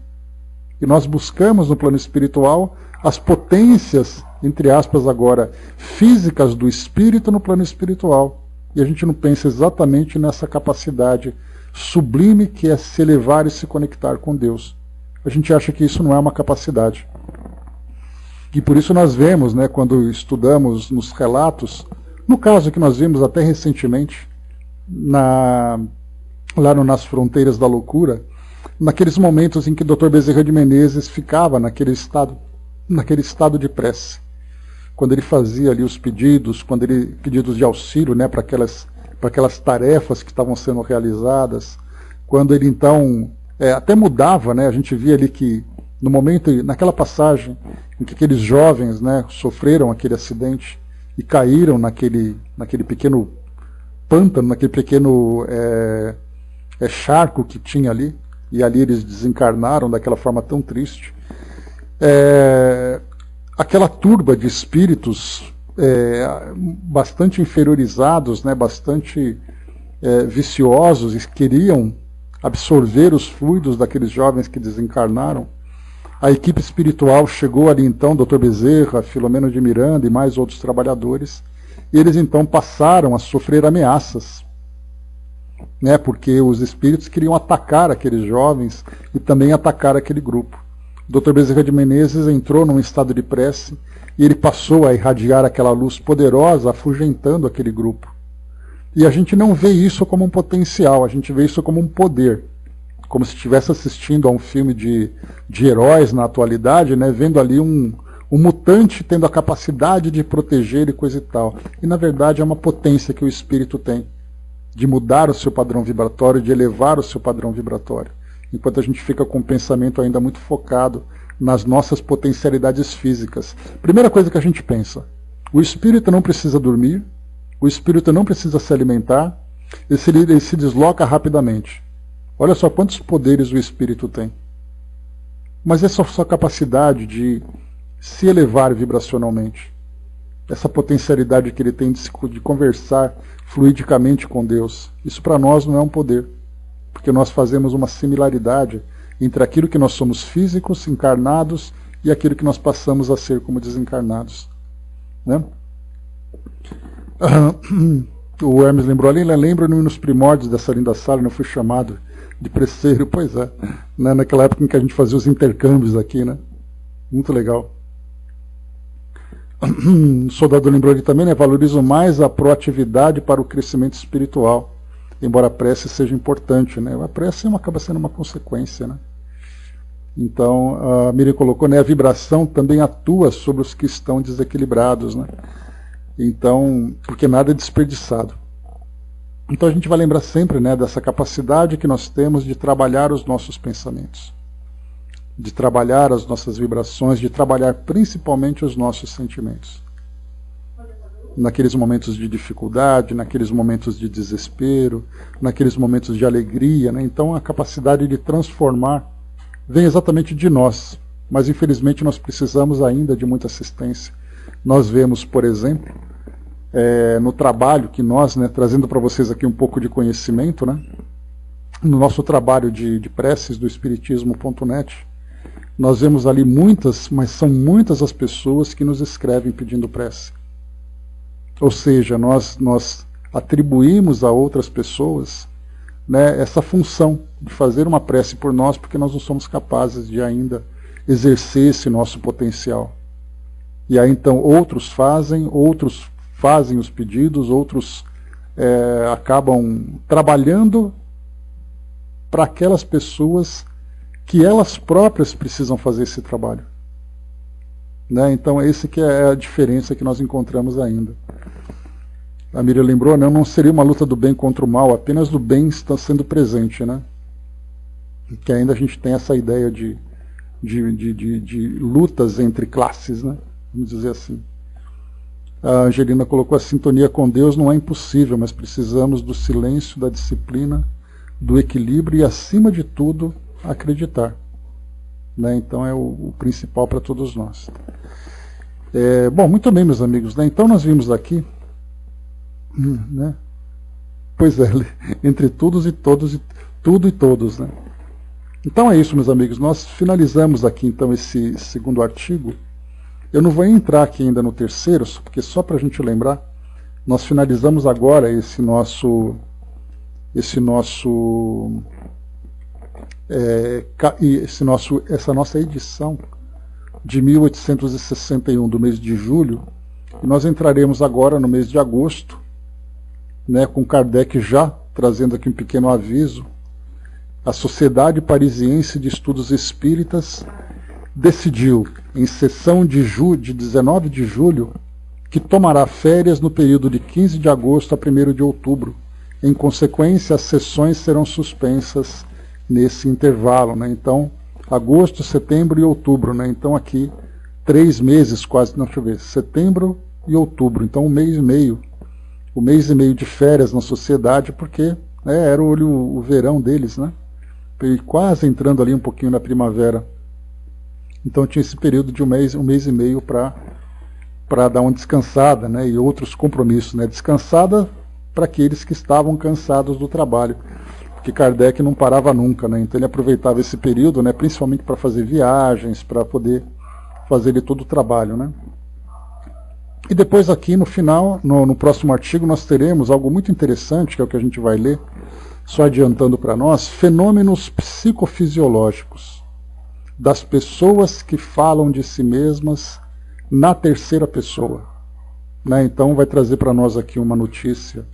E nós buscamos no plano espiritual as potências, entre aspas agora, físicas do espírito no plano espiritual. E a gente não pensa exatamente nessa capacidade sublime que é se elevar e se conectar com Deus. A gente acha que isso não é uma capacidade. E por isso nós vemos, quando estudamos nos relatos, no caso que nós vimos até recentemente, lá Nas Fronteiras da Loucura, naqueles momentos em que o Dr. Bezerra de Menezes ficava naquele estado naquele estado de prece. Quando ele fazia ali os pedidos, pedidos de auxílio, né, para aquelas tarefas que estavam sendo realizadas, quando ele então até mudava, né, a gente via ali que no momento, naquela passagem em que aqueles jovens, né, sofreram aquele acidente e caíram naquele pequeno pântano, naquele pequeno charco que tinha ali, e ali eles desencarnaram daquela forma tão triste. Aquela turba de espíritos bastante inferiorizados, né, bastante viciosos, e queriam absorver os fluidos daqueles jovens que desencarnaram. A equipe espiritual chegou ali então, Dr. Bezerra, Filomeno de Miranda e mais outros trabalhadores, e eles então passaram a sofrer ameaças, né, porque os espíritos queriam atacar aqueles jovens e também atacar aquele grupo. O Dr. Bezerra de Menezes entrou num estado de prece e ele passou a irradiar aquela luz poderosa, afugentando aquele grupo. E a gente não vê isso como um potencial, a gente vê isso como um poder. Como se estivesse assistindo a um filme de heróis na atualidade, né, vendo ali um mutante tendo a capacidade de proteger e coisa e tal. E na verdade é uma potência que o espírito tem, de mudar o seu padrão vibratório, de elevar o seu padrão vibratório. Enquanto a gente fica com o pensamento ainda muito focado nas nossas potencialidades físicas. Primeira coisa que a gente pensa, o espírito não precisa dormir, o espírito não precisa se alimentar, ele se desloca rapidamente. Olha só quantos poderes o espírito tem. Mas essa sua capacidade de se elevar vibracionalmente, essa potencialidade que ele tem de conversar fluidicamente com Deus, isso para nós não é um poder, porque nós fazemos uma similaridade entre aquilo que nós somos físicos, encarnados, e aquilo que nós passamos a ser como desencarnados. Né? O Hermes lembrou ali, lembra-me nos primórdios dessa linda sala, eu fui chamado de preceiro, pois é, né? Naquela época em que a gente fazia os intercâmbios aqui, né? Muito legal. O soldado lembrou ali também, né? Valorizo mais a proatividade para o crescimento espiritual, embora a prece seja importante, né? A prece acaba sendo uma consequência, né? Então, a Miriam colocou, né? A vibração também atua sobre os que estão desequilibrados, né? Então, porque nada é desperdiçado. Então a gente vai lembrar sempre, né, dessa capacidade que nós temos de trabalhar os nossos pensamentos, de trabalhar as nossas vibrações, de trabalhar principalmente os nossos sentimentos. Naqueles momentos de dificuldade, naqueles momentos de desespero, naqueles momentos de alegria, né? Então a capacidade de transformar vem exatamente de nós, mas infelizmente nós precisamos ainda de muita assistência. Nós vemos, por exemplo, no trabalho que nós, né, trazendo para vocês aqui um pouco de conhecimento, né, no nosso trabalho de preces do Espiritismo.net, nós vemos ali muitas, mas são muitas as pessoas que nos escrevem pedindo prece. Ou seja, nós atribuímos a outras pessoas, né, essa função de fazer uma prece por nós, porque nós não somos capazes de ainda exercer esse nosso potencial. E aí então outros fazem os pedidos, outros acabam trabalhando para aquelas pessoas que elas próprias precisam fazer esse trabalho. Né? Então esse que é a diferença que nós encontramos ainda. A Miriam lembrou, né? Não seria uma luta do bem contra o mal, apenas do bem está sendo presente, né? Que ainda a gente tem essa ideia de lutas entre classes, né? Vamos dizer assim. A Angelina colocou: a sintonia com Deus não é impossível, mas precisamos do silêncio, da disciplina, do equilíbrio e, acima de tudo, acreditar. Né? Então é o principal para todos nós. Bom, muito bem, meus amigos. Né? Então nós vimos aqui, né? Pois é, entre todos e todos, tudo e todos. Né? Então é isso, meus amigos. Nós finalizamos aqui então esse segundo artigo. Eu não vou entrar aqui ainda no terceiro, porque só para a gente lembrar, nós finalizamos agora essa nossa edição de 1861 do mês de julho, e nós entraremos agora no mês de agosto, né, com Kardec já trazendo aqui um pequeno aviso: a Sociedade Parisiense de Estudos Espíritas decidiu, em sessão de 19 de julho, que tomará férias no período de 15 de agosto a 1º de outubro. Em consequência, as sessões serão suspensas nesse intervalo, né? Então, agosto, setembro e outubro, né? Então aqui 3 meses quase, não, deixa eu ver, setembro e outubro, então um mês e meio de férias na sociedade, porque era o verão deles, né? E quase entrando ali um pouquinho na primavera. Então tinha esse período de um mês e meio para dar uma descansada, né? E outros compromissos, né? Descansada para aqueles que estavam cansados do trabalho, porque Kardec não parava nunca, né? Então ele aproveitava esse período, né? Principalmente para fazer viagens, para poder fazer ele todo o trabalho, né? E depois aqui no final, no próximo artigo, nós teremos algo muito interessante, que é o que a gente vai ler, só adiantando para nós, fenômenos psicofisiológicos das pessoas que falam de si mesmas na terceira pessoa, né? Então vai trazer para nós aqui uma notícia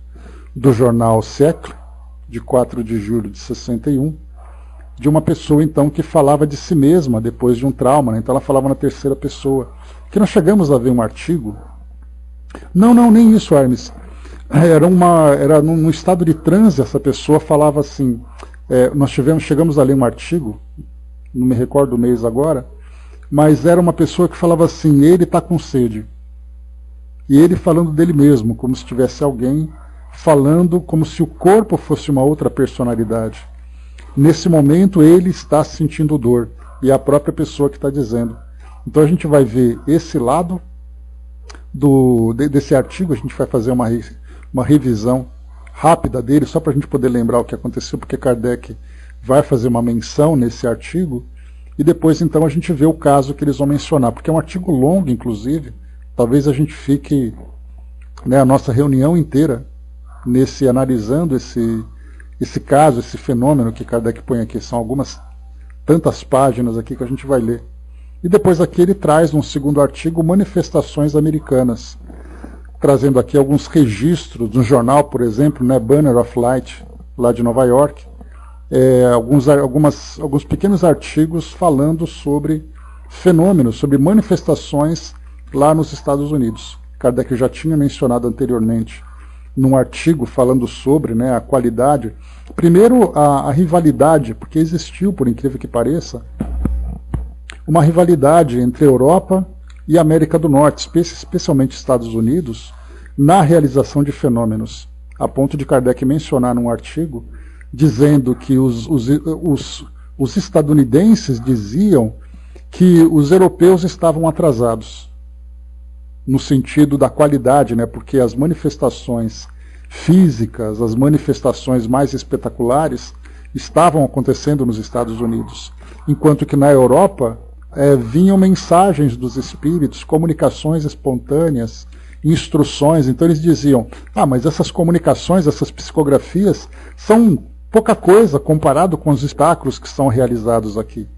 do jornal Século, de 4 de julho de 61, de uma pessoa então que falava de si mesma depois de um trauma, né? Então ela falava na terceira pessoa, que nós chegamos a ver um artigo. Não, nem isso, Hermes. Era num estado de transe, essa pessoa falava assim, nós chegamos a ler um artigo, não me recordo o mês agora, mas era uma pessoa que falava assim, ele está com sede. E ele falando dele mesmo, como se tivesse alguém falando, como se o corpo fosse uma outra personalidade. Nesse momento ele está sentindo dor, e é a própria pessoa que está dizendo. Então a gente vai ver esse lado desse artigo, a gente vai fazer uma revisão rápida dele, só para a gente poder lembrar o que aconteceu, porque Kardec vai fazer uma menção nesse artigo, e depois então a gente vê o caso que eles vão mencionar, porque é um artigo longo, inclusive, talvez a gente fique, né, a nossa reunião inteira analisando esse caso, esse fenômeno que Kardec põe aqui, são algumas tantas páginas aqui que a gente vai ler. E depois aqui ele traz, num segundo artigo, manifestações americanas, trazendo aqui alguns registros de um jornal, por exemplo, né, Banner of Light, lá de Nova York, alguns pequenos artigos falando sobre fenômenos, sobre manifestações lá nos Estados Unidos. Kardec já tinha mencionado anteriormente, num artigo falando sobre, né, a qualidade, primeiro a rivalidade, porque existiu, por incrível que pareça, uma rivalidade entre Europa e América do Norte, especialmente Estados Unidos, na realização de fenômenos, a ponto de Kardec mencionar num artigo, dizendo que os estadunidenses diziam que os europeus estavam atrasados, no sentido da qualidade, né, porque as manifestações físicas, as manifestações mais espetaculares, estavam acontecendo nos Estados Unidos, enquanto que na Europa vinham mensagens dos espíritos, comunicações espontâneas, instruções. Então eles diziam, mas essas comunicações, essas psicografias são pouca coisa comparado com os espetáculos que são realizados aqui.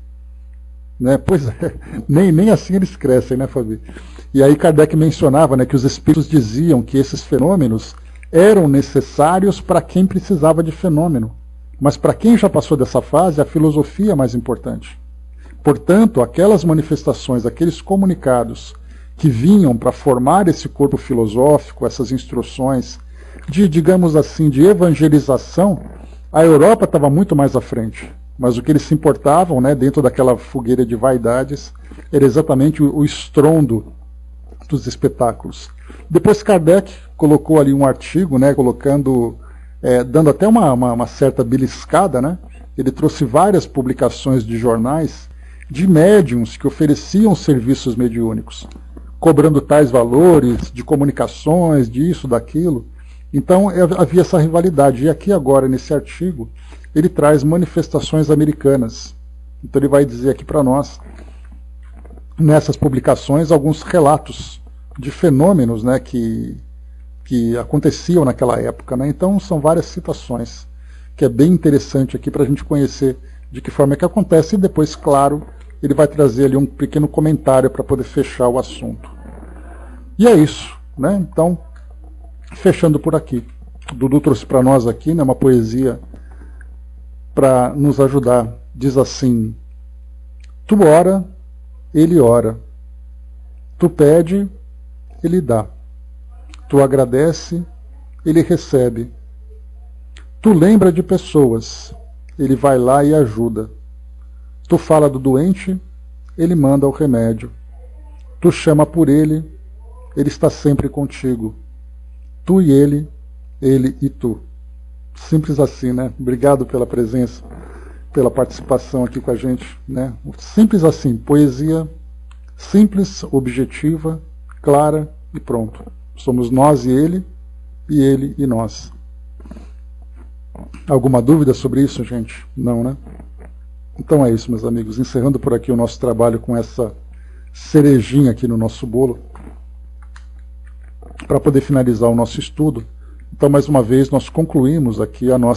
Né? Pois é, nem assim eles crescem, né, Fabi? E aí Kardec mencionava, né, que os espíritos diziam que esses fenômenos eram necessários para quem precisava de fenômeno, mas para quem já passou dessa fase, a filosofia é mais importante. Portanto, aquelas manifestações, aqueles comunicados que vinham para formar esse corpo filosófico, essas instruções de, digamos assim, de evangelização, a Europa estava muito mais à frente. Mas o que eles se importavam, né, dentro daquela fogueira de vaidades, era exatamente o estrondo dos espetáculos. Depois Kardec colocou ali um artigo, né, dando até uma certa beliscada, né? Ele trouxe várias publicações de jornais de médiuns que ofereciam serviços mediúnicos, cobrando tais valores de comunicações, disso, daquilo. Então havia essa rivalidade. E aqui agora, nesse artigo, ele traz manifestações americanas. Então ele vai dizer aqui para nós, nessas publicações, alguns relatos de fenômenos, né, que aconteciam naquela época, né? Então são várias citações, que é bem interessante aqui para a gente conhecer de que forma é que acontece, e depois, claro, ele vai trazer ali um pequeno comentário para poder fechar o assunto. E é isso, né? Então, fechando por aqui. O Dudu trouxe para nós aqui, né, uma poesia para nos ajudar. Diz assim: Tu ora ele ora. Tu pede, ele dá. Tu agradece, ele recebe. Tu lembra de pessoas, ele vai lá e ajuda. Tu fala do doente, ele manda o remédio. Tu chama por ele está sempre contigo. Tu e ele e tu. Simples assim, né? Obrigado pela presença, pela participação aqui com a gente, né? Simples assim, poesia simples, objetiva, clara e pronto. Somos nós e ele e nós. Alguma dúvida sobre isso, gente? Não, né? Então é isso, meus amigos. Encerrando por aqui o nosso trabalho com essa cerejinha aqui no nosso bolo, para poder finalizar o nosso estudo. Então, mais uma vez, nós concluímos aqui a nossa